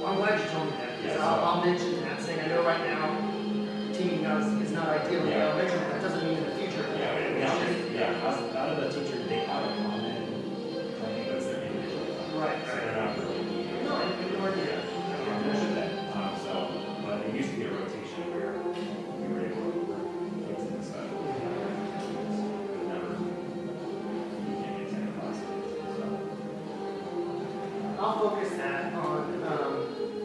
I'm glad you told me that, because Yeah, I'll mention that, saying I know right now, teaming is not ideal in the Yeah. elementary, but that doesn't mean in the future. Out of the teacher, they have a common plan, but it's their individual plan. Right, So right. they're not really. No, I didn't argue that. There's that. But it used to be a rotation where we were able to work kids in the side. But never, you can't get 10 classes. So. I'll focus that on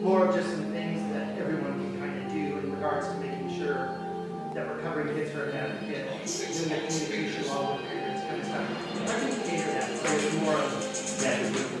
more of just some things that everyone can kind of do in regards to making sure that we're covering kids for an advocate, doing that communication while with parents, kind of stuff. I can cater that, so it's more of Yeah,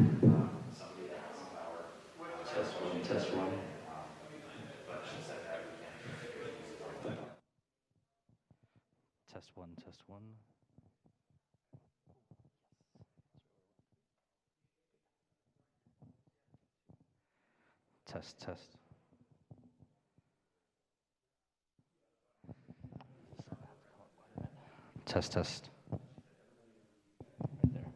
somebody that has some power. Test one, test one. But she said that we can't use it. Test one, test one. Test, test. Test, test. Right there.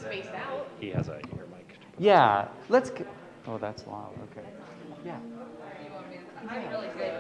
spaced out. He has a ear mic. Yeah, oh, that's loud, okay. Yeah. I'm really good.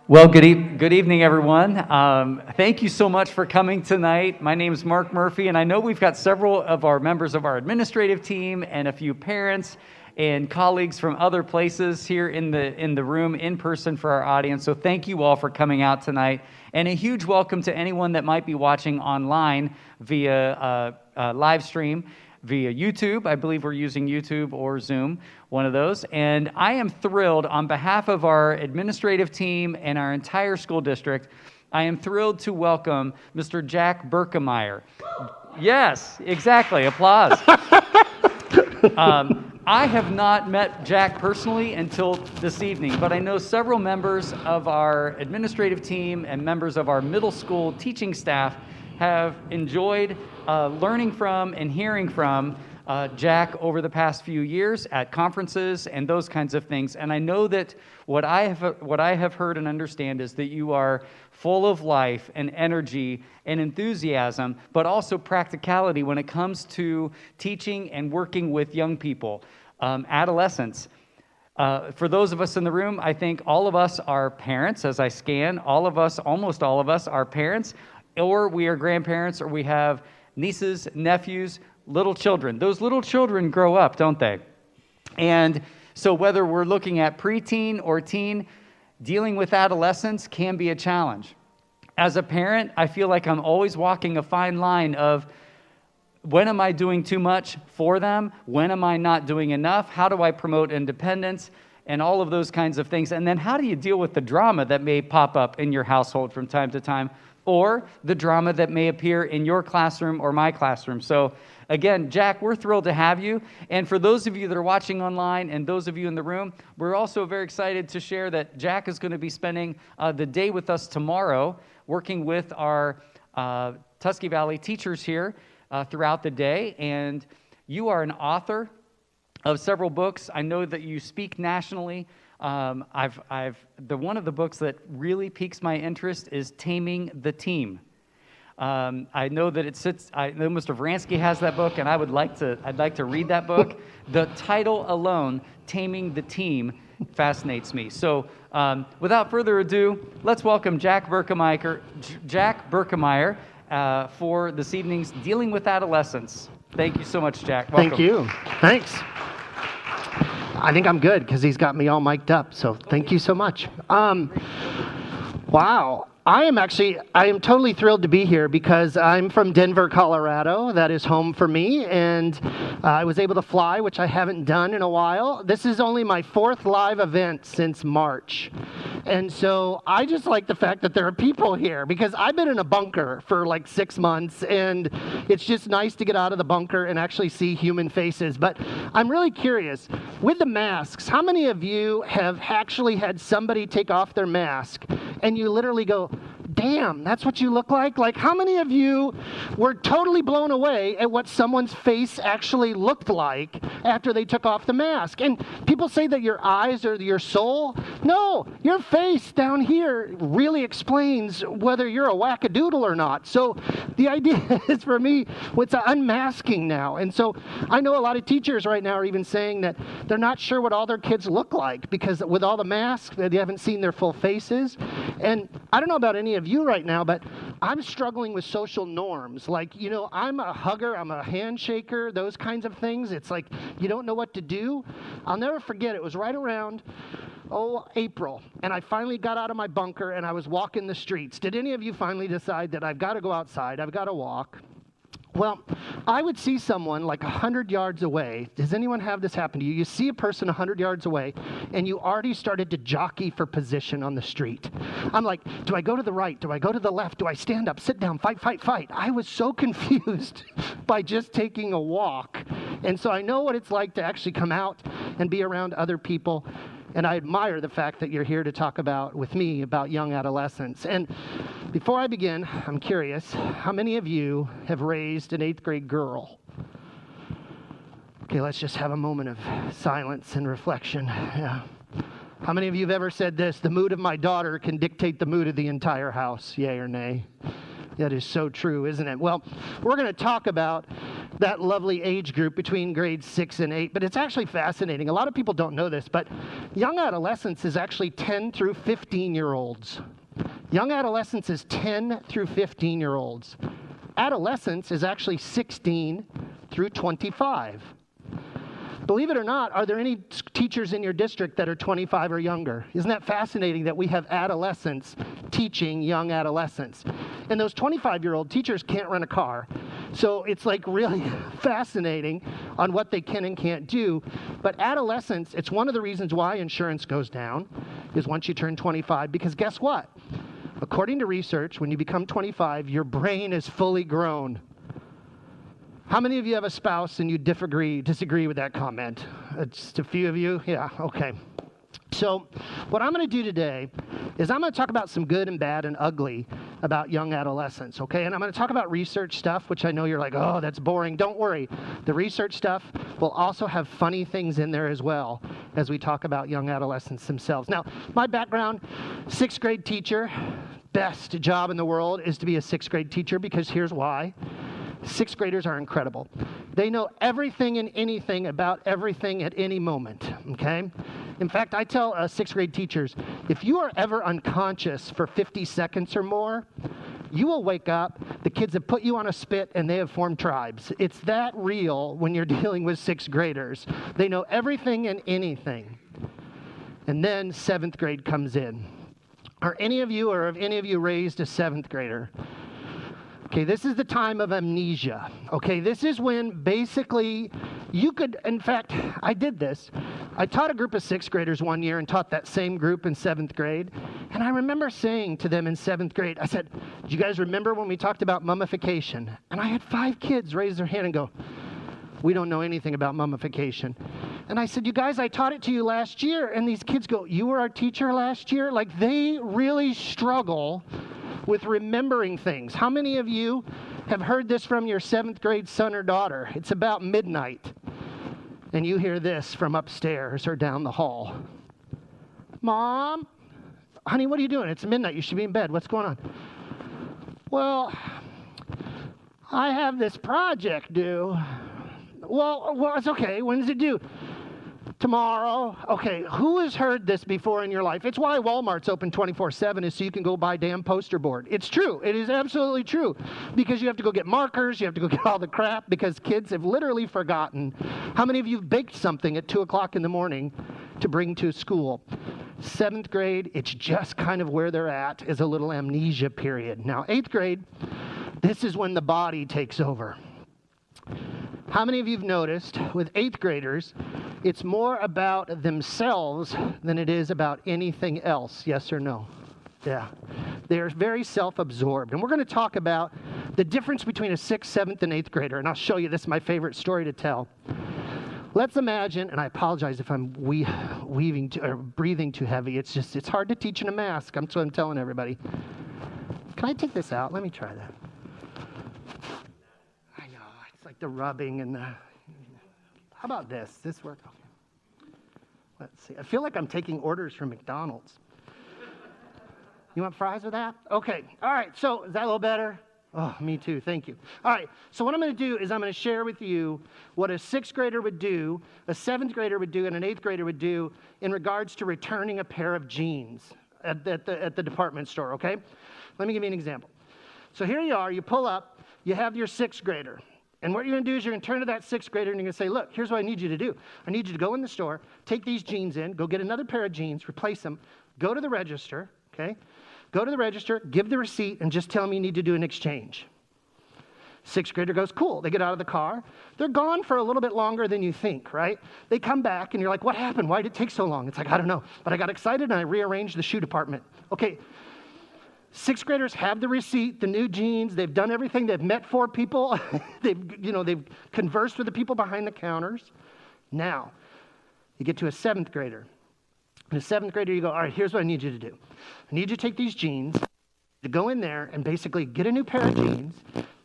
Well, good evening, everyone. Thank you so much for coming tonight. My name is Mark Murphy, and I know we've got several of our members of our administrative team and a few parents and colleagues from other places here in the room in person for our audience. So thank you all for coming out tonight, and a huge welcome to anyone that might be watching online via live stream. Via YouTube. I believe we're using YouTube or Zoom, one of those. And I am thrilled on behalf of our administrative team and our entire school district, I am thrilled to welcome Mr. Jack Berkemeyer. Yes, exactly. Applause. I have not met Jack personally until this evening, but I know several members of our administrative team and members of our middle school teaching staff have enjoyed learning from and hearing from Jack over the past few years at conferences and those kinds of things. And I know that what I have heard and understand is that you are full of life and energy and enthusiasm, but also practicality when it comes to teaching and working with young people, adolescents. For those of us in the room, I think all of us are parents. As I scan, almost all of us are parents, or we are grandparents, or we have nieces, nephews, little children. Those little children grow up, don't they? And so whether we're looking at preteen or teen, dealing with adolescents can be a challenge. As a parent, I feel like I'm always walking a fine line of when am I doing too much for them? When am I not doing enough? How do I promote independence? And all of those kinds of things. And then how do you deal with the drama that may pop up in your household from time to time, or the drama that may appear in your classroom or my classroom? So again, Jack, we're thrilled to have you. And for those of you that are watching online and those of you in the room, we're also very excited to share that Jack is going to be spending the day with us tomorrow, working with our Tusky Valley teachers here throughout the day. And you are an author of several books. I know that you speak nationally. One of the books that really piques my interest is Taming the Team. I know that I know Mr. Vransky has that book, and I'd like to read that book. The title alone, Taming the Team, fascinates me. So without further ado, let's welcome Jack Berkemeyer for this evening's Dealing with Adolescents. Thank you so much, Jack. Welcome. Thank you. Thanks. I think I'm good because he's got me all mic'd up, so thank you so much. Wow. I am totally thrilled to be here because I'm from Denver, Colorado. That is home for me, and I was able to fly, which I haven't done in a while. This is only my 4th live event since March. And so I just like the fact that there are people here because I've been in a bunker for like 6 months, and it's just nice to get out of the bunker and actually see human faces. But I'm really curious, with the masks, how many of you have actually had somebody take off their mask and you literally go, damn, that's what you look like? Like, how many of you were totally blown away at what someone's face actually looked like after they took off the mask? And people say that your eyes or your soul. No, your face down here really explains whether you're a wackadoodle or not. So the idea is for me, it's unmasking now. And so I know a lot of teachers right now are even saying that they're not sure what all their kids look like because with all the masks, they haven't seen their full faces. And I don't know about any of you right now, but I'm struggling with social norms. Like, you know, I'm a hugger, I'm a handshaker, those kinds of things. It's like you don't know what to do. I'll never forget, it was right around, April, and I finally got out of my bunker and I was walking the streets. Did any of you finally decide that I've got to go outside, I've got to walk? Well, I would see someone like 100 yards away. Does anyone have this happen to you? You see a person 100 yards away, and you already started to jockey for position on the street. I'm like, do I go to the right? Do I go to the left? Do I stand up, sit down, fight, fight, fight? I was so confused by just taking a walk. And so I know what it's like to actually come out and be around other people. And I admire the fact that you're here to talk with me about young adolescents. And before I begin, I'm curious, how many of you have raised an 8th grade girl? Okay, let's just have a moment of silence and reflection. Yeah. How many of you have ever said this, the mood of my daughter can dictate the mood of the entire house, yay or nay? That is so true, isn't it? Well, we're going to talk about that lovely age group between grades 6 and 8, but it's actually fascinating. A lot of people don't know this, but young adolescence is actually 10 through 15-year-olds. Young adolescence is 10 through 15-year-olds. Adolescence is actually 16 through 25. Believe it or not, are there any teachers in your district that are 25 or younger? Isn't that fascinating that we have adolescents teaching young adolescents? And those 25-year-old teachers can't rent a car. So it's like really fascinating on what they can and can't do. But adolescence, it's one of the reasons why insurance goes down, is once you turn 25, because guess what? According to research, when you become 25, your brain is fully grown. How many of you have a spouse and you disagree with that comment? Just a few of you? Yeah, okay. So what I'm going to do today is I'm going to talk about some good and bad and ugly about young adolescents, okay? And I'm going to talk about research stuff, which I know you're like, oh, that's boring. Don't worry. The research stuff will also have funny things in there as well as we talk about young adolescents themselves. Now, my background, 6th grade teacher. Best job in the world is to be a 6th grade teacher because here's why. 6th graders are incredible. They know everything and anything about everything at any moment, okay? In fact, I tell 6th grade teachers, if you are ever unconscious for 50 seconds or more, you will wake up, the kids have put you on a spit, and they have formed tribes. It's that real when you're dealing with 6th graders. They know everything and anything. And then 7th grade comes in. Are any of you or have any of you raised a 7th grader? Okay, this is the time of amnesia. Okay, this is when basically you could, in fact, I did this. I taught a group of 6th graders one year and taught that same group in 7th grade. And I remember saying to them in 7th grade, I said, do you guys remember when we talked about mummification? And I had 5 kids raise their hand and go, we don't know anything about mummification. And I said, you guys, I taught it to you last year. And these kids go, you were our teacher last year? Like, they really struggle with remembering things. How many of you have heard this from your 7th grade son or daughter? It's about midnight, and you hear this from upstairs or down the hall. Mom, honey, what are you doing? It's midnight. You should be in bed. What's going on? Well, I have this project due. Well, it's okay. When does it due? Tomorrow. Okay, who has heard this before in your life? It's why Walmart's open 24/7 is so you can go buy damn poster board. It's true. It is absolutely true. Because you have to go get markers, you have to go get all the crap, because kids have literally forgotten. How many of you baked something at 2 o'clock in the morning to bring to school? 7th grade, it's just kind of where they're at, is a little amnesia period. Now, 8th grade, this is when the body takes over. How many of you have noticed with 8th graders, it's more about themselves than it is about anything else, yes or no? Yeah. They're very self-absorbed. And we're going to talk about the difference between a 6th, 7th, and 8th grader. And I'll show you, this is my favorite story to tell. Let's imagine, and I apologize if I'm breathing too heavy. It's hard to teach in a mask. That's what I'm telling everybody. Can I take this out? Let me try that. I know, it's like the rubbing and the... How about this? This work? Okay. Let's see. I feel like I'm taking orders from McDonald's. You want fries with that? Okay. All right. So is that a little better? Oh, me too. Thank you. All right. So what I'm going to do is I'm going to share with you what a 6th grader would do, a 7th grader would do, and an 8th grader would do in regards to returning a pair of jeans at the department store, okay? Let me give you an example. So here you are. You pull up. You have your 6th grader. And what you're going to do is you're going to turn to that 6th grader and you're going to say, look, here's what I need you to do. I need you to go in the store, take these jeans in, go get another pair of jeans, replace them, go to the register, okay? Go to the register, give the receipt, and just tell them you need to do an exchange. 6th grader goes, cool. They get out of the car. They're gone for a little bit longer than you think, right? They come back, and you're like, what happened? Why did it take so long? It's like, I don't know. But I got excited, and I rearranged the shoe department. Okay, 6th graders have the receipt, the new jeans. They've done everything. They've met 4 people. They've conversed with the people behind the counters. Now, you get to a 7th grader. In a 7th grader, you go, all right, here's what I need you to do. I need you to take these jeans, to go in there and basically get a new pair of jeans,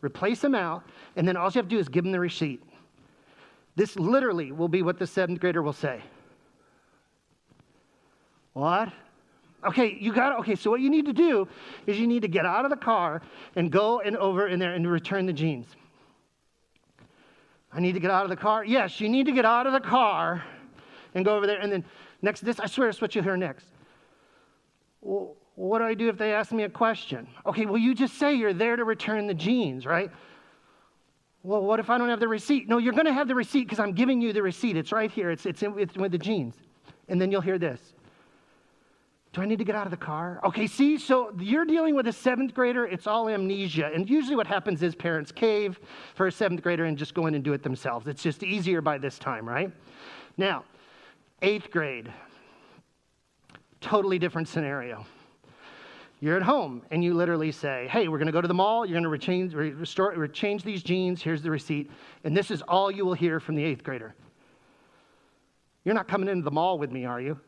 replace them out, and then all you have to do is give them the receipt. This literally will be what the 7th grader will say. What? Okay, so what you need to do is you need to get out of the car and go and over in there and return the jeans. I need to get out of the car? Yes, you need to get out of the car and go over there, and then next, I swear it's what you'll hear next. Well, what do I do if they ask me a question? Okay, well, you just say you're there to return the jeans, right? Well, what if I don't have the receipt? No, you're going to have the receipt because I'm giving you the receipt. It's right here. It's with the jeans. And then you'll hear this. Do I need to get out of the car? Okay, see, so you're dealing with a 7th grader. It's all amnesia. And usually what happens is parents cave for a 7th grader and just go in and do it themselves. It's just easier by this time, right? Now, 8th grade, totally different scenario. You're at home and you literally say, hey, we're going to go to the mall. You're going to change these jeans. Here's the receipt. And this is all you will hear from the 8th grader. You're not coming into the mall with me, are you?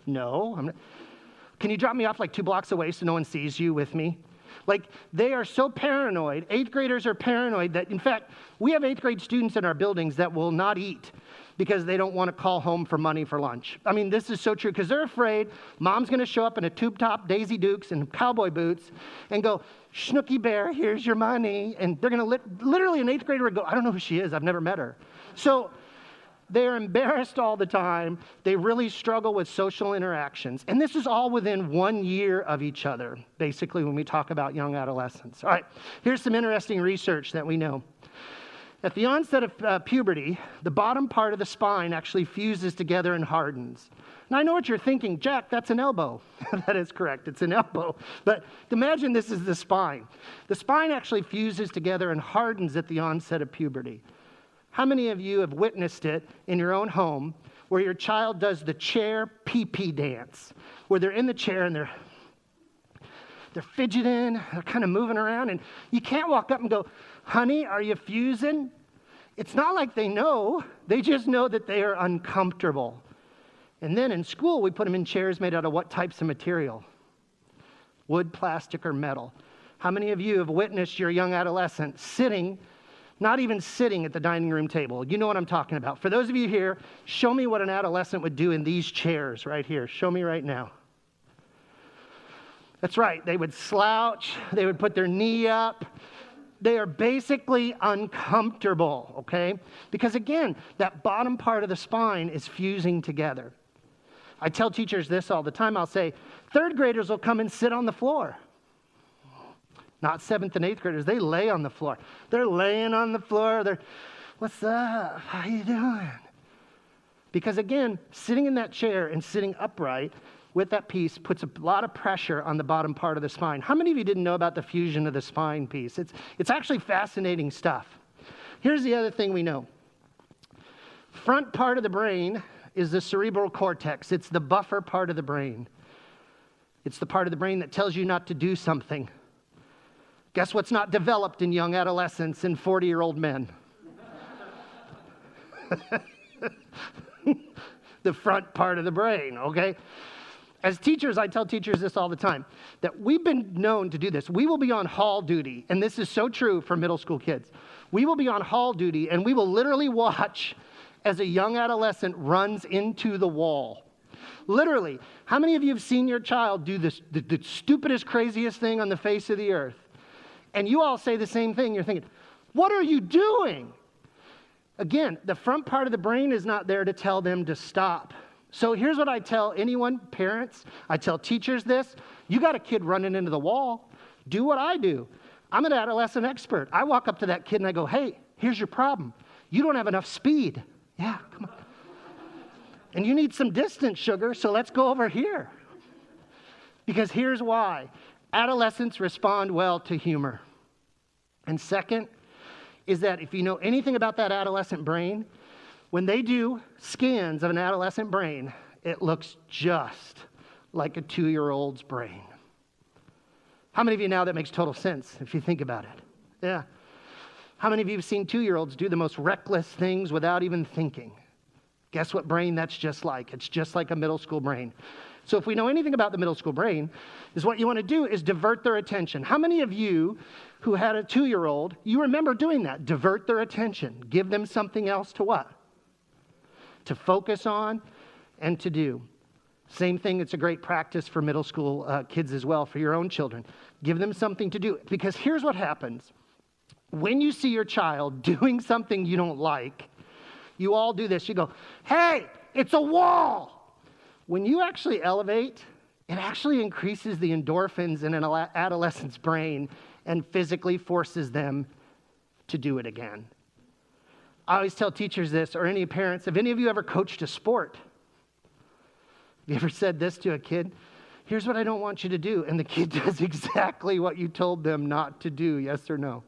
No. I'm not. Can you drop me off like 2 blocks away so no one sees you with me? Like, they are so paranoid. 8th graders are paranoid that, in fact, we have 8th grade students in our buildings that will not eat because they don't want to call home for money for lunch. I mean, this is so true because they're afraid mom's going to show up in a tube top Daisy Dukes and cowboy boots and go, Snooky Bear, here's your money. And they're going to literally, an 8th grader would go, I don't know who she is. I've never met her. So they're embarrassed all the time. They really struggle with social interactions. And this is all within 1 year of each other, basically, when we talk about young adolescents. All right, here's some interesting research that we know. At the onset of puberty, the bottom part of the spine actually fuses together and hardens. Now, I know what you're thinking, Jack, that's an elbow. That is correct, it's an elbow. But imagine this is the spine. The spine actually fuses together and hardens at the onset of puberty. How many of you have witnessed it in your own home where your child does the chair pee-pee dance, where they're in the chair and they're fidgeting, they're kind of moving around, and you can't walk up and go, honey, are you fusing? It's not like they know. They just know that they are uncomfortable. And then in school, we put them in chairs made out of what types of material? Wood, plastic, or metal. How many of you have witnessed your young adolescent sitting, not even sitting at the dining room table? You know what I'm talking about. For those of you here, show me what an adolescent would do in these chairs right here. Show me right now. That's right. They would slouch. They would put their knee up. They are basically uncomfortable, okay? Because again, that bottom part of the spine is fusing together. I tell teachers this all the time. I'll say, 3rd graders will come and sit on the floor. Not 7th and 8th graders. They lay on the floor. They're laying on the floor. What's up? How you doing? Because again, sitting in that chair and sitting upright with that piece puts a lot of pressure on the bottom part of the spine. How many of you didn't know about the fusion of the spine piece? It's actually fascinating stuff. Here's the other thing we know. Front part of the brain is the cerebral cortex. It's the buffer part of the brain. It's the part of the brain that tells you not to do something. Guess what's not developed in young adolescents and 40-year-old men? The front part of the brain, okay? As teachers, I tell teachers this all the time, that we've been known to do this. We will be on hall duty, and this is so true for middle school kids. We will be on hall duty, and we will literally watch as a young adolescent runs into the wall. Literally. How many of you have seen your child do this, the stupidest, craziest thing on the face of the earth? And you all say the same thing. You're thinking, what are you doing? Again, the front part of the brain is not there to tell them to stop. So here's what I tell anyone, parents, I tell teachers this. You got a kid running into the wall. Do what I do. I'm an adolescent expert. I walk up to that kid and I go, hey, here's your problem. You don't have enough speed. Yeah, come on. And you need some distance, sugar, so let's go over here. Because here's why. Adolescents respond well to humor. And second is that if you know anything about that adolescent brain, when they do scans of an adolescent brain, it looks just like a 2-year-old's brain. How many of you now that makes total sense if you think about it? Yeah. How many of you have seen 2-year-olds do the most reckless things without even thinking? Guess what brain that's just like? It's just like a middle school brain. So if we know anything about the middle school brain, is what you want to do is divert their attention. How many of you who had a 2-year-old, you remember doing that? Divert their attention. Give them something else to what? To focus on and to do. Same thing, it's a great practice for middle school kids as well, for your own children. Give them something to do. Because here's what happens. When you see your child doing something you don't like, you all do this. You go, hey, it's a wall. When you actually elevate, it actually increases the endorphins in an adolescent's brain and physically forces them to do it again. I always tell teachers this, or any parents, have any of you ever coached a sport? Have you ever said this to a kid? Here's what I don't want you to do. And the kid does exactly what you told them not to do, yes or no?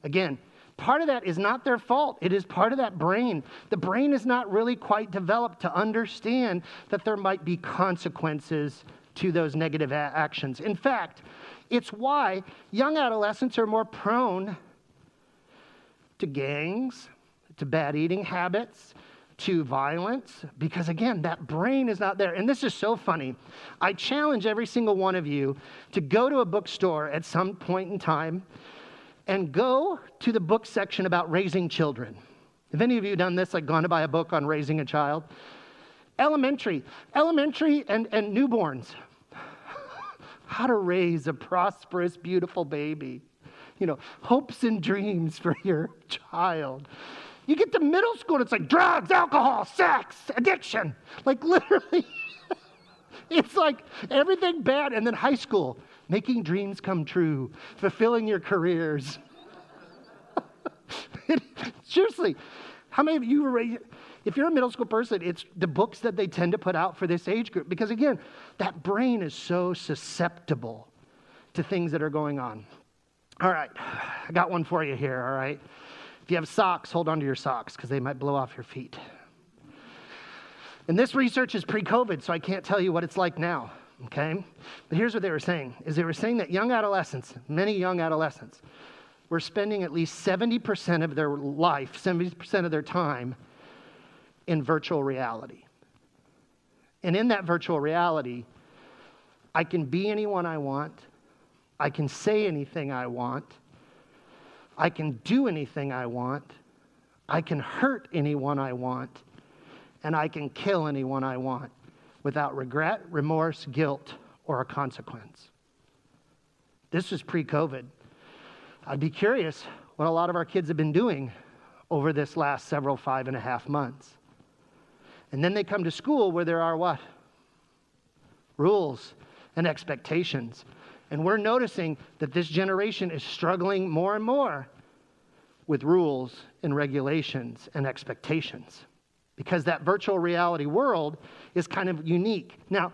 Again, part of that is not their fault. It is part of that brain. The brain is not really quite developed to understand that there might be consequences to those negative actions. In fact, it's why young adolescents are more prone to gangs, to bad eating habits, to violence, because again, that brain is not there. And this is so funny. I challenge every single one of you to go to a bookstore at some point in time and go to the book section about raising children. Have any of you done this, like gone to buy a book on raising a child? Elementary and newborns. How to raise a prosperous, beautiful baby. Hopes and dreams for your child. You get to middle school and it's like drugs, alcohol, sex, addiction. Like literally, it's like everything bad. And then high school, making dreams come true, fulfilling your careers. Seriously, how many of you, if you're a middle school person, it's the books that they tend to put out for this age group. Because again, that brain is so susceptible to things that are going on. All right, I got one for you here, all right? If you have socks, hold on to your socks because they might blow off your feet. And this research is pre-COVID, so I can't tell you what it's like now, okay? But here's what they were saying, is they were saying that young adolescents, many young adolescents, were spending at least 70% of their life, 70% of their time in virtual reality. And in that virtual reality, I can be anyone I want. I can say anything I want. I can do anything I want. I can hurt anyone I want. And I can kill anyone I want without regret, remorse, guilt, or a consequence. This was pre-COVID. I'd be curious what a lot of our kids have been doing over this last several 5.5 months. And then they come to school where there are what? Rules and expectations. And we're noticing that this generation is struggling more and more with rules and regulations and expectations. because that virtual reality world is kind of unique. Now,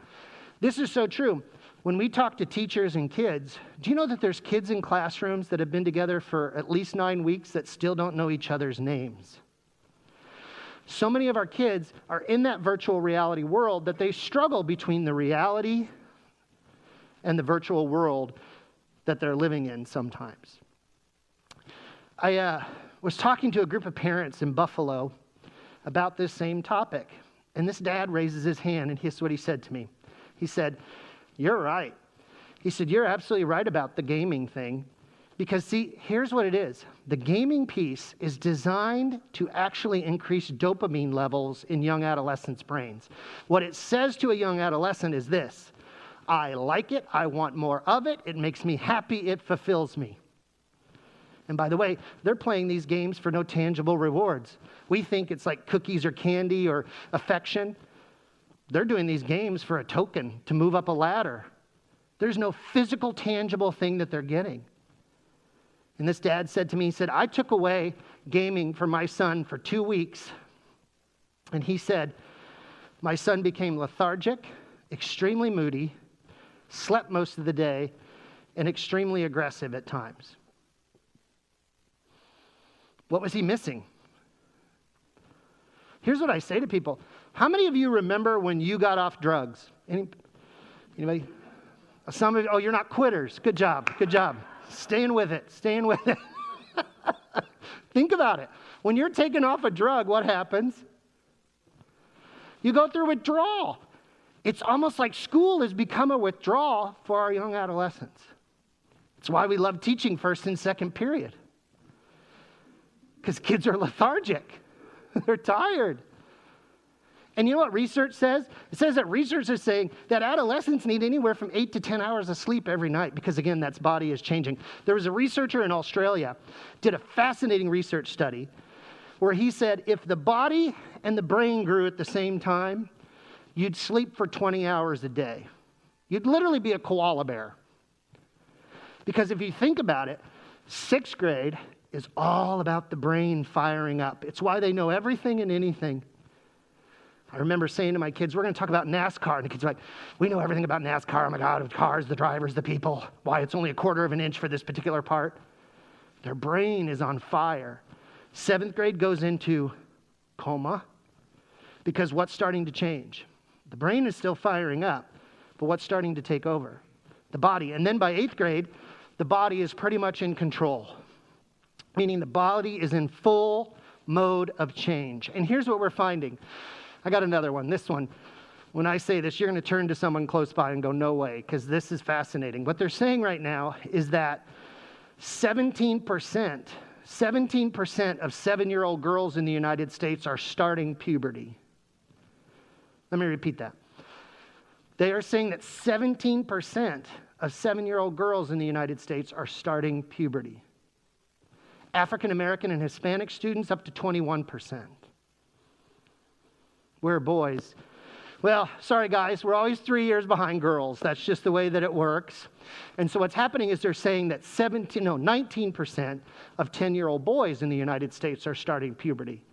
this is so true. When we talk to teachers and kids, do you know that there's kids in classrooms that have been together for at least 9 weeks that still don't know each other's names? So many of our kids are in that virtual reality world that they struggle between the reality and the virtual world that they're living in sometimes. I was talking to a group of parents in Buffalo about this same topic, and this dad raises his hand, and here's what he said to me. He said, "You're right." He said, "You're absolutely right about the gaming thing. Because see, here's what it is. The gaming piece is designed to actually increase dopamine levels in young adolescents' brains. What it says to a young adolescent is this: I like it, I want more of it, it makes me happy, it fulfills me. And by the way, they're playing these games for no tangible rewards. We think it's like cookies or candy or affection. They're doing these games for a token to move up a ladder. There's no physical, tangible thing that they're getting. And this dad said to me, he said, "I took away gaming from my son for 2 weeks." And he said, "My son became lethargic, extremely moody, slept most of the day, and extremely aggressive at times." What was he missing? Here's what I say to people. How many of you remember when you got off drugs? Anybody? Some of you, oh, you're not quitters. Good job, good job. Staying with it, staying with it. Think about it. When you're taken off a drug, what happens? You go through withdrawal. It's almost like school has become a withdrawal for our young adolescents. It's why we love teaching first and second period. Because kids are lethargic. They're tired. And you know what research says? It says that research is saying that adolescents need anywhere from 8 to 10 hours of sleep every night because, again, that body is changing. There was a researcher in Australia did a fascinating research study where he said if the body and the brain grew at the same time, you'd sleep for 20 hours a day. You'd literally be a koala bear. Because if you think about it, 6th grade is all about the brain firing up. It's why they know everything and anything. I remember saying to my kids, we're going to talk about NASCAR. And the kids are like, we know everything about NASCAR. Oh my God, the cars, the drivers, the people. Why it's only 1/4 of an inch for this particular part. Their brain is on fire. 7th grade goes into coma because what's starting to change? The brain is still firing up, but what's starting to take over? The body. And then by 8th grade, the body is pretty much in control, meaning the body is in full mode of change. And here's what we're finding. I got another one. This one, when I say this, you're going to turn to someone close by and go, no way, because this is fascinating. What they're saying right now is that 17% of 7-year-old girls in the United States are starting puberty. Let me repeat that. They are saying that 17% of 7-year-old girls in the United States are starting puberty. African American and Hispanic students up to 21%. We're boys. Well, sorry guys, we're always 3 years behind girls. That's just the way that it works. And so what's happening is they're saying that 19% of 10-year-old boys in the United States are starting puberty.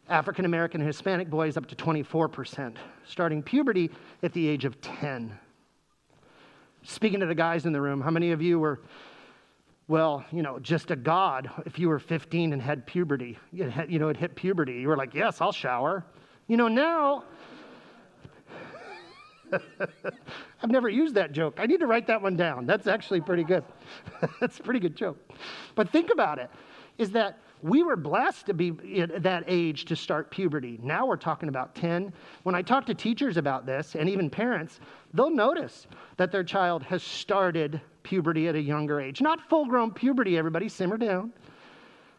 African American and Hispanic boys up to 24%, starting puberty at the age of 10. Speaking to the guys in the room, how many of you were, well, just a god if you were 15 and had puberty? It hit puberty. You were like, yes, I'll shower. Now, I've never used that joke. I need to write that one down. That's actually pretty good. That's a pretty good joke. But think about it, is that we were blessed to be at that age to start puberty. Now we're talking about 10. When I talk to teachers about this, and even parents, they'll notice that their child has started puberty at a younger age. Not full-grown puberty, everybody, simmer down.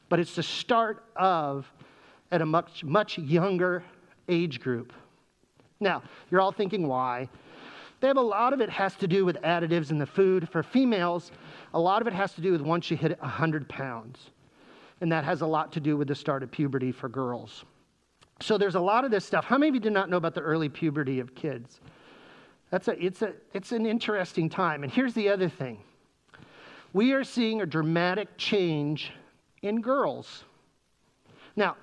But it's the start of at a much, much younger age group. Now, you're all thinking why? A lot of it has to do with additives in the food. For females, a lot of it has to do with once you hit 100 pounds. And that has a lot to do with the start of puberty for girls. So there's a lot of this stuff. How many of you did not know about the early puberty of kids? It's an interesting time. And here's the other thing. We are seeing a dramatic change in girls. Now,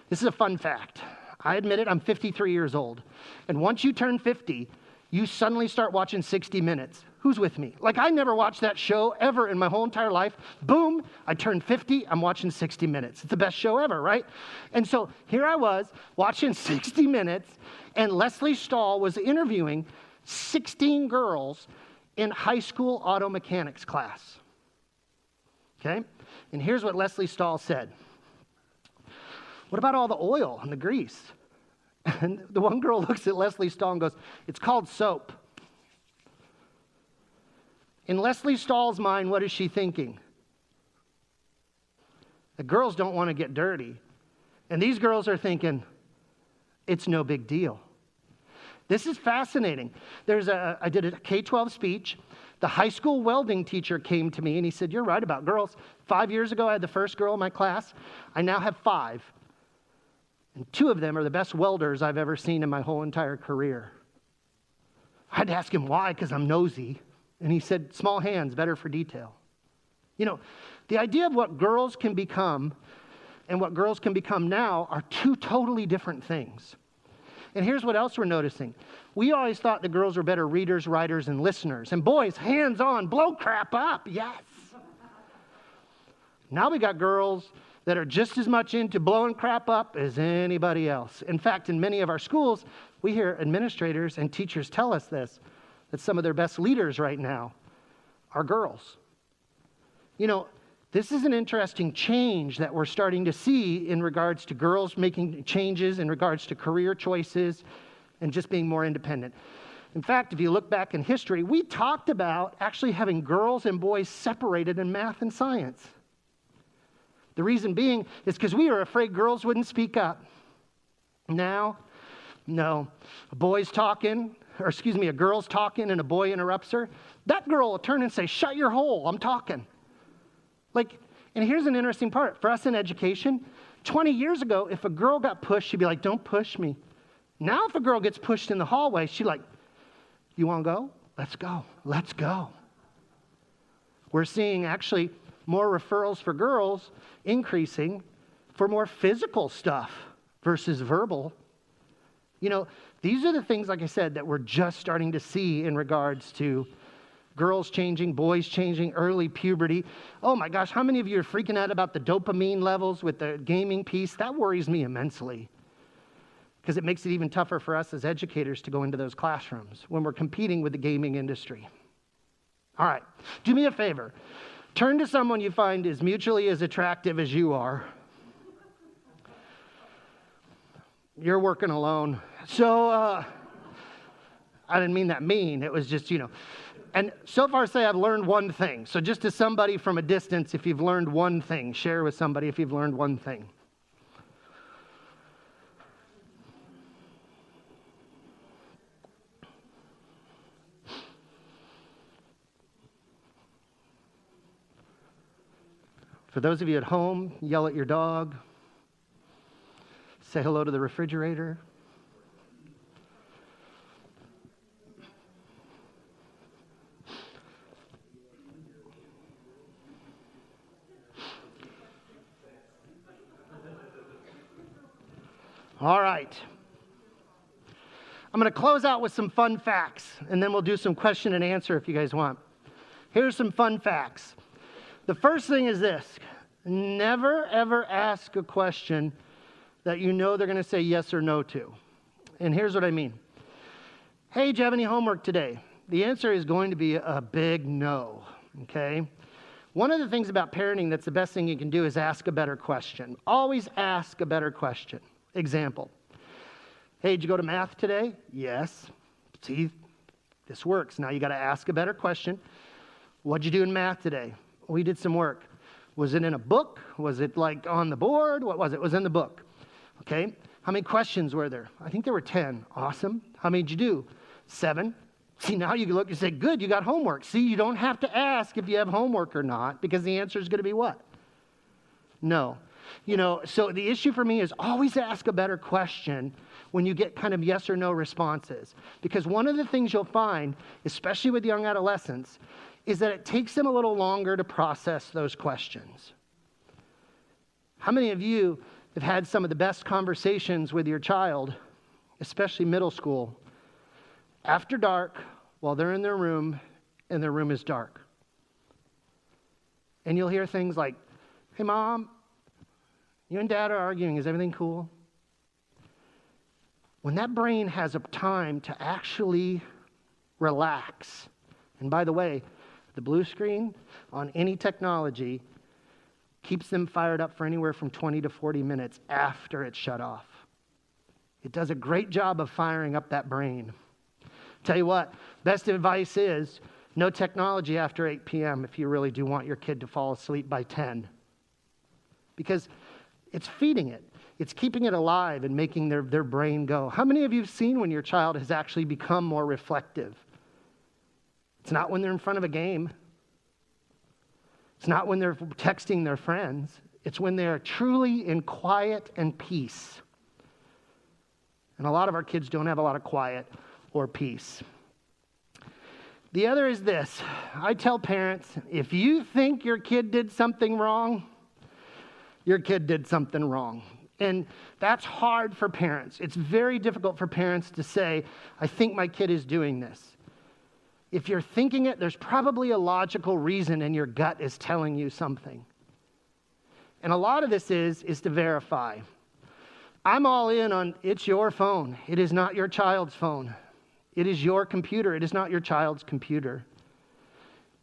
this is a fun fact. I admit it, I'm 53 years old. And once you turn 50, you suddenly start watching 60 Minutes. Who's with me? Like, I never watched that show ever in my whole entire life. Boom, I turned 50, I'm watching 60 Minutes. It's the best show ever, right? And so here I was watching 60 Minutes, and Leslie Stahl was interviewing 16 girls in high school auto mechanics class. Okay? And here's what Leslie Stahl said. What about all the oil and the grease? And the one girl looks at Leslie Stahl and goes, it's called soap. In Leslie Stahl's mind, what is she thinking? The girls don't want to get dirty. And these girls are thinking, it's no big deal. This is fascinating. I did a K-12 speech. The high school welding teacher came to me and he said, you're right about girls. 5 years ago, I had the first girl in my class. I now have 5. And 2 of them are the best welders I've ever seen in my whole entire career. I had to ask him why, because I'm nosy. And he said, small hands, better for detail. You know, the idea of what girls can become and what girls can become now are 2 totally different things. And here's what else we're noticing. We always thought the girls were better readers, writers, and listeners. And boys, hands on, blow crap up, yes. Now we got girls that are just as much into blowing crap up as anybody else. In fact, in many of our schools, we hear administrators and teachers tell us this, that some of their best leaders right now are girls. You know, this is an interesting change that we're starting to see in regards to girls making changes in regards to career choices and just being more independent. In fact, if you look back in history, we talked about actually having girls and boys separated in math and science. The reason being is because we were afraid girls wouldn't speak up. Now, no. A girl's talking and a boy interrupts her. That girl will turn and say, shut your hole, I'm talking. And here's an interesting part. For us in education, 20 years ago, if a girl got pushed, she'd be like, don't push me. Now if a girl gets pushed in the hallway, she's like, you want to go? Let's go. Let's go. We're seeing actually more referrals for girls increasing for more physical stuff versus verbal. You know, these are the things, like I said, that we're just starting to see in regards to girls changing, boys changing, early puberty. Oh my gosh, how many of you are freaking out about the dopamine levels with the gaming piece? That worries me immensely because it makes it even tougher for us as educators to go into those classrooms when we're competing with the gaming industry. All right, do me a favor. Turn to someone you find is mutually as attractive as you are. You're working alone. So, I didn't mean that mean. It was just, And so far say I've learned one thing. So just to somebody from a distance, if you've learned one thing, share with somebody if you've learned one thing. For those of you at home, yell at your dog. Say hello to the refrigerator. All right. I'm going to close out with some fun facts, and then we'll do some question and answer if you guys want. Here's some fun facts. The first thing is this. Never, ever ask a question that you know they're going to say yes or no to. And here's what I mean. Hey, do you have any homework today? The answer is going to be a big no, okay? One of the things about parenting that's the best thing you can do is ask a better question. Always ask a better question. Example. Hey, did you go to math today? Yes. See, this works. Now you got to ask a better question. What'd you do in math today? We did some work. Was it in a book? Was it like on the board? What was it? It was in the book. Okay. How many questions were there? I think there were 10. Awesome. How many did you do? 7. See, now you look and say, good, you got homework. See, you don't have to ask if you have homework or not because the answer is going to be what? No. So the issue for me is always ask a better question when you get kind of yes or no responses. Because one of the things you'll find, especially with young adolescents, is that it takes them a little longer to process those questions. How many of you have had some of the best conversations with your child, especially middle school, after dark, while they're in their room and their room is dark. And you'll hear things like, "Hey, Mom, you and Dad are arguing. Is everything cool?" When that brain has a time to actually relax, and by the way, the blue screen on any technology keeps them fired up for anywhere from 20 to 40 minutes after it's shut off. It does a great job of firing up that brain. Tell you what, best advice is no technology after 8 p.m. if you really do want your kid to fall asleep by 10. Because it's feeding it. It's keeping it alive and making their brain go. How many of you have seen when your child has actually become more reflective? It's not when they're in front of a game. It's not when they're texting their friends. It's when they're truly in quiet and peace. And a lot of our kids don't have a lot of quiet or peace. The other is this. I tell parents, if you think your kid did something wrong, your kid did something wrong. And that's hard for parents. It's very difficult for parents to say, I think my kid is doing this. If you're thinking it, there's probably a logical reason and your gut is telling you something. And a lot of this is to verify. I'm all in on it's your phone. It is not your child's phone. It is your computer. It is not your child's computer.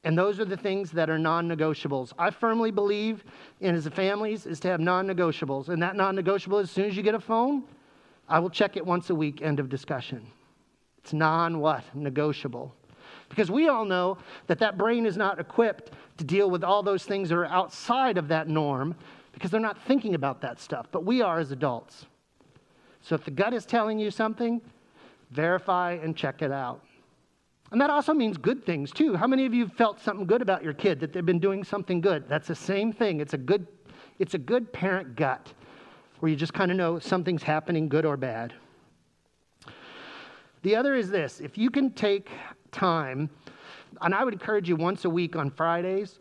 And those are the things that are non-negotiables. I firmly believe in, as a families, is to have non-negotiables. And that non-negotiable, as soon as you get a phone, I will check it once a week, end of discussion. It's non-what? Negotiable. Because we all know that that brain is not equipped to deal with all those things that are outside of that norm because they're not thinking about that stuff. But we are as adults. So if the gut is telling you something, verify and check it out. And that also means good things too. How many of you felt something good about your kid, that they've been doing something good? That's the same thing. It's a good parent gut where you just kind of know something's happening, good or bad. The other is this. If you can take time, and I would encourage you once a week on Fridays,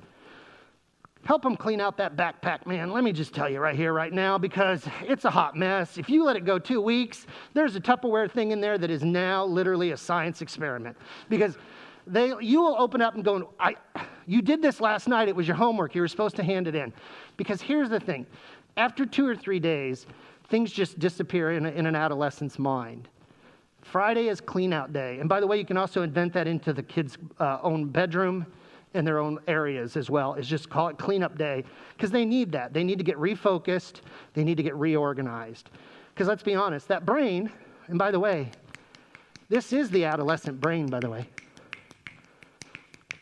help them clean out that backpack, man. Let me just tell you right here, right now, because it's a hot mess. If you let it go 2 weeks, there's a Tupperware thing in there that is now literally a science experiment. Because you will open up and go, you did this last night. It was your homework. You were supposed to hand it in. Because here's the thing. After 2 or 3 days, things just disappear in an adolescent's mind. Friday is clean out day. And by the way, you can also invent that into the kids' own bedroom and their own areas as well. Is just call it cleanup day because they need that. They need to get refocused. They need to get reorganized. Because let's be honest, that brain, and by the way, this is the adolescent brain, by the way.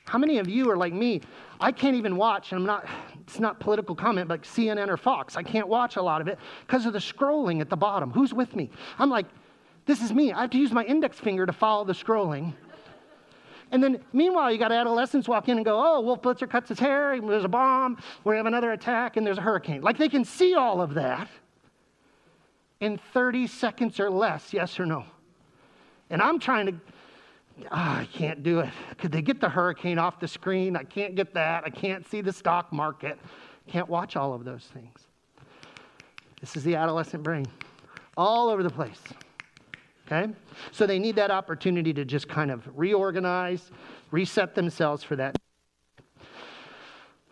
How many of you are like me? I can't even watch, and it's not political comment, but CNN or Fox. I can't watch a lot of it because of the scrolling at the bottom. Who's with me? I'm like, this is me. I have to use my index finger to follow the scrolling. And then, meanwhile, you got adolescents walk in and go, oh, Wolf Blitzer cuts his hair, there's a bomb, we have another attack, and there's a hurricane. Like, they can see all of that in 30 seconds or less, yes or no? And I'm trying to, I can't do it. Could they get the hurricane off the screen? I can't get that. I can't see the stock market. Can't watch all of those things. This is the adolescent brain. All over the place. Okay? So they need that opportunity to just kind of reorganize, reset themselves for that.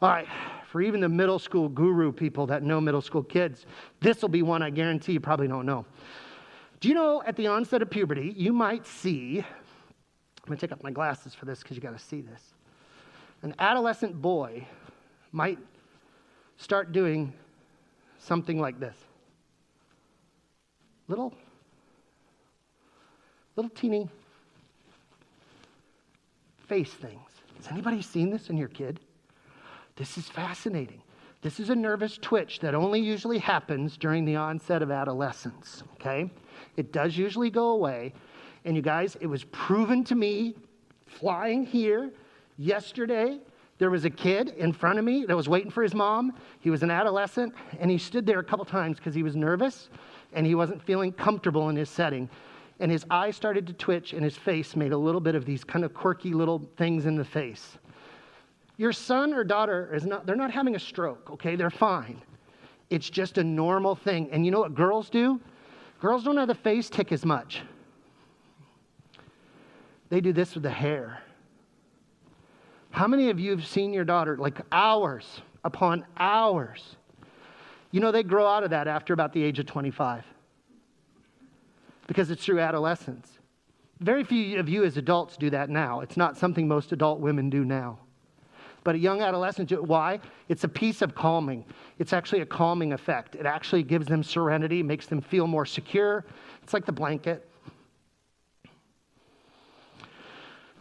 All right, for even the middle school guru people that know middle school kids, this will be one I guarantee you probably don't know. Do you know at the onset of puberty, you might see, I'm going to take off my glasses for this because you got to see this. An adolescent boy might start doing something like this. Little teeny face things. Has anybody seen this in your kid? This is fascinating. This is a nervous twitch that only usually happens during the onset of adolescence, okay? It does usually go away. And you guys, it was proven to me, flying here yesterday, there was a kid in front of me that was waiting for his mom. He was an adolescent, and he stood there a couple times because he was nervous, and he wasn't feeling comfortable in his setting. And his eye started to twitch, and his face made a little bit of these kind of quirky little things in the face. Your son or daughter they're not having a stroke, okay? They're fine. It's just a normal thing. And you know what girls do? Girls don't have the face tick as much. They do this with the hair. How many of you have seen your daughter like hours upon hours? You know, they grow out of that after about the age of 25 because it's through adolescence. Very few of you as adults do that now. It's not something most adult women do now. But a young adolescent, why? It's a piece of calming. It's actually a calming effect. It actually gives them serenity, makes them feel more secure. It's like the blanket.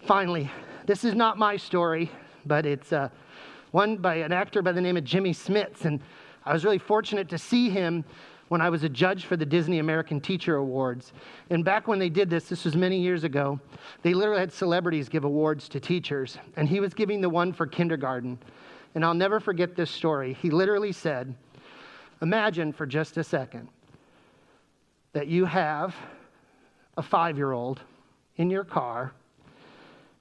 Finally, this is not my story, but it's one by an actor by the name of Jimmy Smits. And I was really fortunate to see him when I was a judge for the Disney American Teacher Awards. And back when they did this was many years ago, they literally had celebrities give awards to teachers. And he was giving the one for kindergarten. And I'll never forget this story. He literally said, imagine for just a second that you have a 5-year-old in your car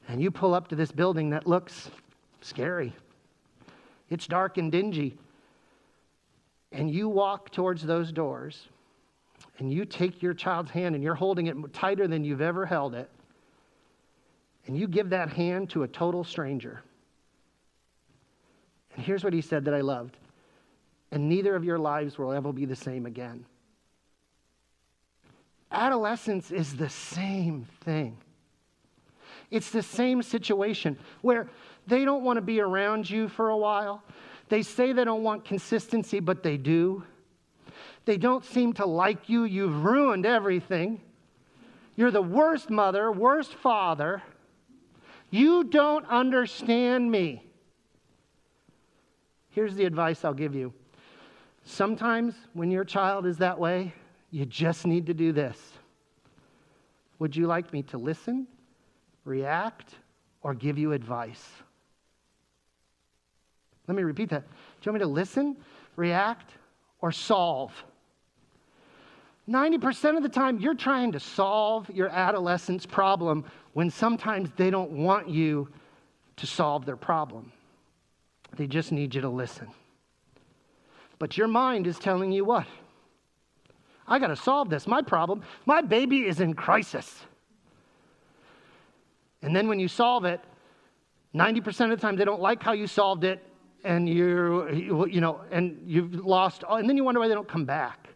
and you pull up to this building that looks scary. It's dark and dingy. And you walk towards those doors, and you take your child's hand, and you're holding it tighter than you've ever held it, and you give that hand to a total stranger. And here's what he said that I loved. And neither of your lives will ever be the same again. Adolescence is the same thing. It's the same situation where they don't want to be around you for a while. They say they don't want consistency, but they do. They don't seem to like you. You've ruined everything. You're the worst mother, worst father. You don't understand me. Here's the advice I'll give you. Sometimes when your child is that way, you just need to do this. Would you like me to listen, react, or give you advice? Let me repeat that. Do you want me to listen, react, or solve? 90% of the time, you're trying to solve your adolescent's problem when sometimes they don't want you to solve their problem. They just need you to listen. But your mind is telling you what? I got to solve this. My problem, my baby is in crisis. And then when you solve it, 90% of the time they don't like how you solved it, and you've lost, and then you wonder why they don't come back.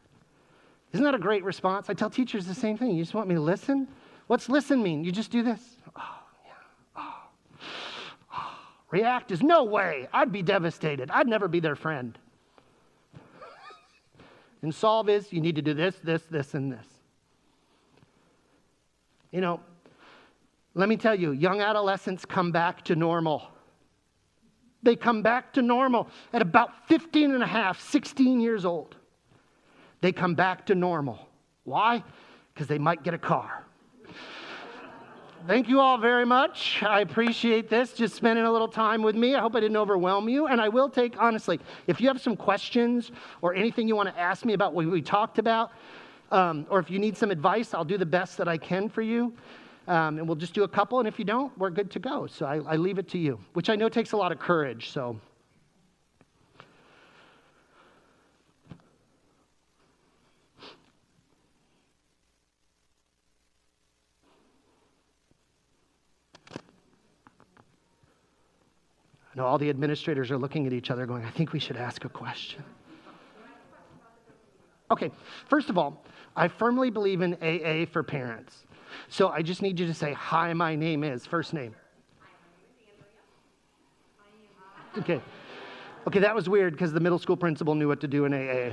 Isn't that a great response? I tell teachers the same thing. You just want me to listen? What's listen mean? You just do this. Oh, yeah. Oh. React is no way. I'd be devastated. I'd never be their friend. And solve is you need to do this, this, this, and this. You know, let me tell you, young adolescents come back to normal. They come back to normal at about 15 and a half, 16 years old. They come back to normal. Why? Because they might get a car. Thank you all very much. I appreciate this, just spending a little time with me. I hope I didn't overwhelm you. And I will take, honestly, if you have some questions or anything you want to ask me about what we talked about, or if you need some advice, I'll do the best that I can for you. And we'll just do a couple, and if you don't, we're good to go. So I leave it to you, which I know takes a lot of courage, so. I know all the administrators are looking at each other going, I think we should ask a question. Okay, first of all, I firmly believe in AA for parents. So I just need you to say, hi, my name is, first name. Okay. Okay, that was weird because the middle school principal knew what to do in AA.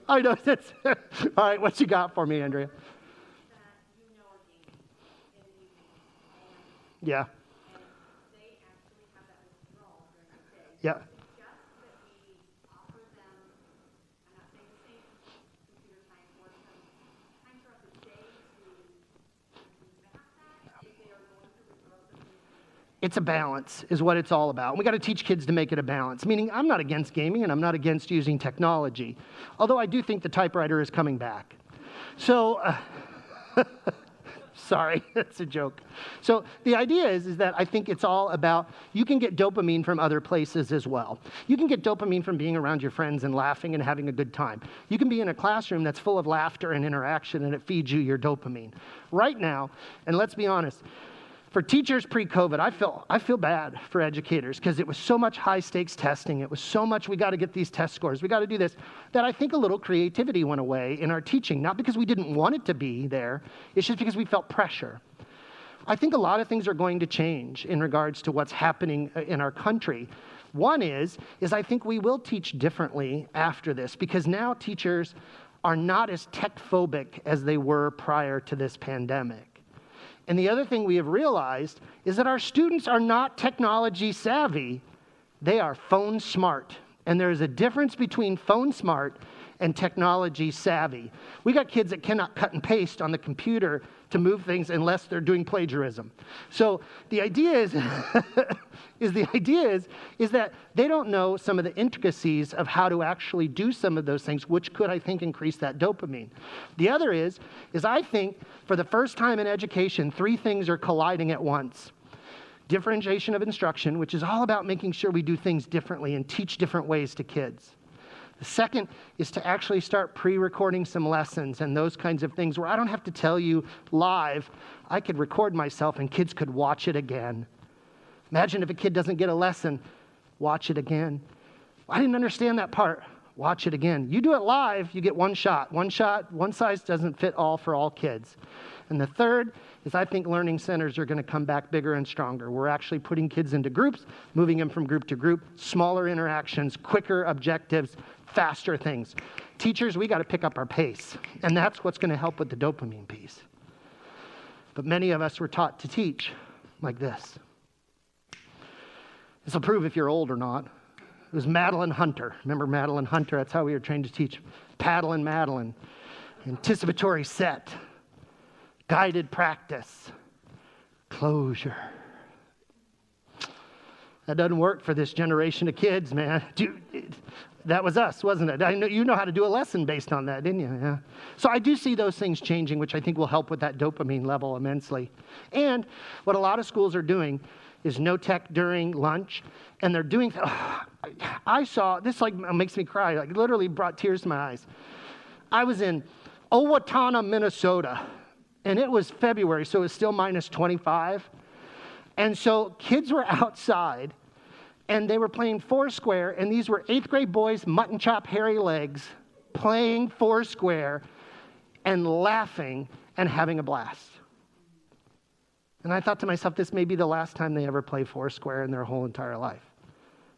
I know. That's, all right, what you got for me, Andrea? Yeah. Yeah. It's a balance is what it's all about. We got to teach kids to make it a balance, meaning I'm not against gaming and I'm not against using technology, although I do think the typewriter is coming back. So Sorry, that's a joke. So the idea is that I think it's all about, you can get dopamine from other places as well. You can get dopamine from being around your friends and laughing and having a good time. You can be in a classroom that's full of laughter and interaction, and it feeds you your dopamine. Right now, and let's be honest, for teachers pre-COVID, I feel bad for educators because it was so much high-stakes testing. It was so much, we got to get these test scores. We got to do this, that I think a little creativity went away in our teaching. Not because we didn't want it to be there. It's just because we felt pressure. I think a lot of things are going to change in regards to what's happening in our country. One is I think we will teach differently after this because now teachers are not as tech-phobic as they were prior to this pandemic. And the other thing we have realized is that our students are not technology savvy. They are phone smart. And there is a difference between phone smart and technology savvy. We got kids that cannot cut and paste on the computer to move things unless they're doing plagiarism. So the idea is, is that they don't know some of the intricacies of how to actually do some of those things, which could, I think, increase that dopamine. The other is I think for the first time in education, three things are colliding at once. Differentiation of instruction, which is all about making sure we do things differently and teach different ways to kids. The second is to actually start pre-recording some lessons and those kinds of things where I don't have to tell you live. I could record myself and kids could watch it again. Imagine if a kid doesn't get a lesson, watch it again. I didn't understand that part. Watch it again. You do it live, you get one shot. One shot, one size doesn't fit all for all kids. And the third is I think learning centers are going to come back bigger and stronger. We're actually putting kids into groups, moving them from group to group, smaller interactions, quicker objectives, faster things. Teachers, we got to pick up our pace. And that's what's going to help with the dopamine piece. But many of us were taught to teach like this. This will prove if you're old or not. It was Madeline Hunter. Remember Madeline Hunter? That's how we were trained to teach. Paddle and Madeline. Anticipatory set. Guided practice. Closure. That doesn't work for this generation of kids, man. Dude, that was us, wasn't it? I know you know how to do a lesson based on that, didn't you? Yeah. So I do see those things changing, which I think will help with that dopamine level immensely. And what a lot of schools are doing is no tech during lunch, and they're doing. I saw this, like, makes me cry. Like, literally brought tears to my eyes. I was in Owatonna, Minnesota, and it was February, so it was still minus 25. And so kids were outside, and they were playing Foursquare, and these were 8th grade boys, mutton chop, hairy legs, playing Foursquare and laughing and having a blast. And I thought to myself, this may be the last time they ever play Foursquare in their whole entire life,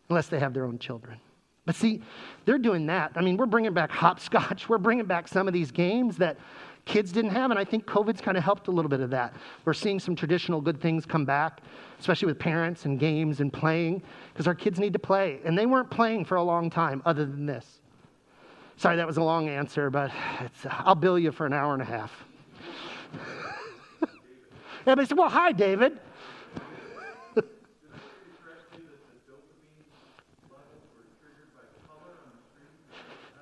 unless they have their own children. But see, they're doing that. I mean, we're bringing back hopscotch. We're bringing back some of these games that kids didn't have, and I think COVID's kind of helped a little bit of that. We're seeing some traditional good things come back, especially with parents and games and playing, because our kids need to play, and they weren't playing for a long time other than this. Sorry, that was a long answer, but I'll bill you for an hour and a half. Everybody said, well, hi, David.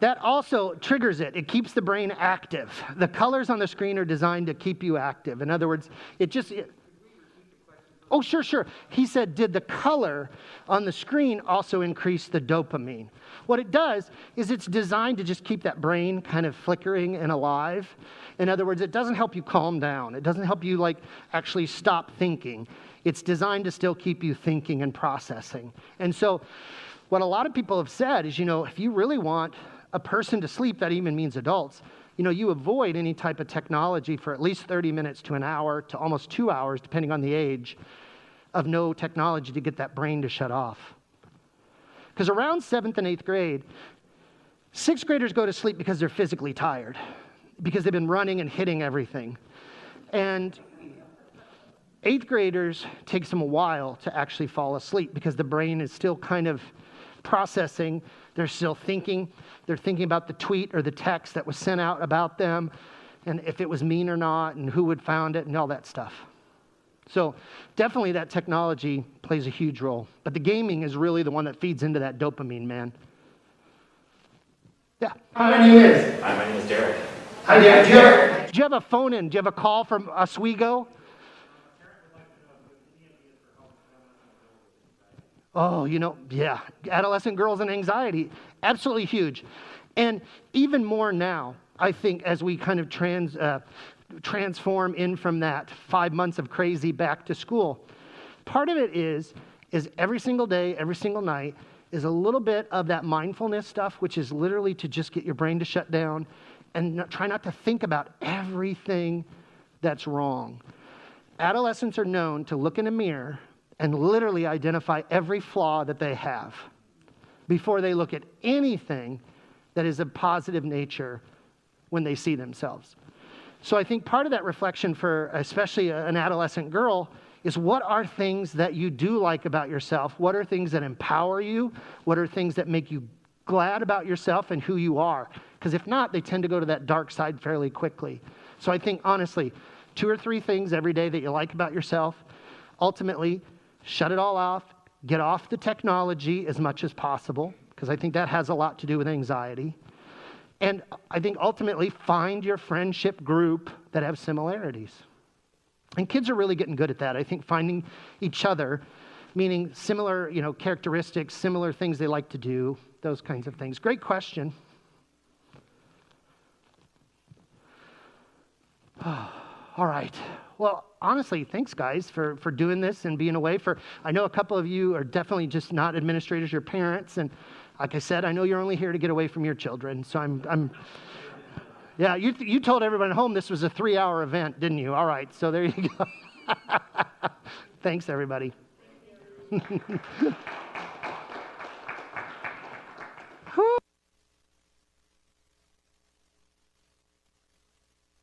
That also triggers it. It keeps the brain active. The colors on the screen are designed to keep you active. In other words, oh, sure. He said, did the color on the screen also increase the dopamine? What it does is it's designed to just keep that brain kind of flickering and alive. In other words, it doesn't help you calm down. It doesn't help you actually stop thinking. It's designed to still keep you thinking and processing. And so what a lot of people have said is, if you really want a person to sleep, that even means adults, you avoid any type of technology for at least 30 minutes to an hour to almost 2 hours, depending on the age, of no technology to get that brain to shut off. Because around 7th and 8th grade, 6th graders go to sleep because they're physically tired, because they've been running and hitting everything. And 8th graders takes them a while to actually fall asleep because the brain is still kind of processing. They're still thinking. They're thinking about the tweet or the text that was sent out about them and if it was mean or not and who would found it and all that stuff. So definitely that technology plays a huge role. But the gaming is really the one that feeds into that dopamine, man. Yeah. Hi, my name is. Hi, my name is Derek. Hi, Derek. Do you have a phone in? Do you have a call from Oswego? Oh, yeah, adolescent girls and anxiety, absolutely huge. And even more now, I think, as we kind of transform in from that 5 months of crazy back to school. Part of it is every single day, every single night, is a little bit of that mindfulness stuff, which is literally to just get your brain to shut down and try not to think about everything that's wrong. Adolescents are known to look in a mirror and literally identify every flaw that they have before they look at anything that is of positive nature when they see themselves. So I think part of that reflection for especially an adolescent girl is, what are things that you do like about yourself? What are things that empower you? What are things that make you glad about yourself and who you are? Because if not, they tend to go to that dark side fairly quickly. So I think, honestly, 2 or 3 things every day that you like about yourself. Ultimately, shut it all off. Get off the technology as much as possible, because I think that has a lot to do with anxiety. And I think ultimately, find your friendship group that have similarities. And kids are really getting good at that. I think finding each other, meaning similar, characteristics, similar things they like to do, those kinds of things. Great question. All right. Well, honestly, thanks, guys, for doing this and being away. I know a couple of you are definitely just not administrators, you're parents. And like I said, I know you're only here to get away from your children. So yeah, you told everyone at home this was a 3-hour event, didn't you? All right, so there you go. Thanks, everybody.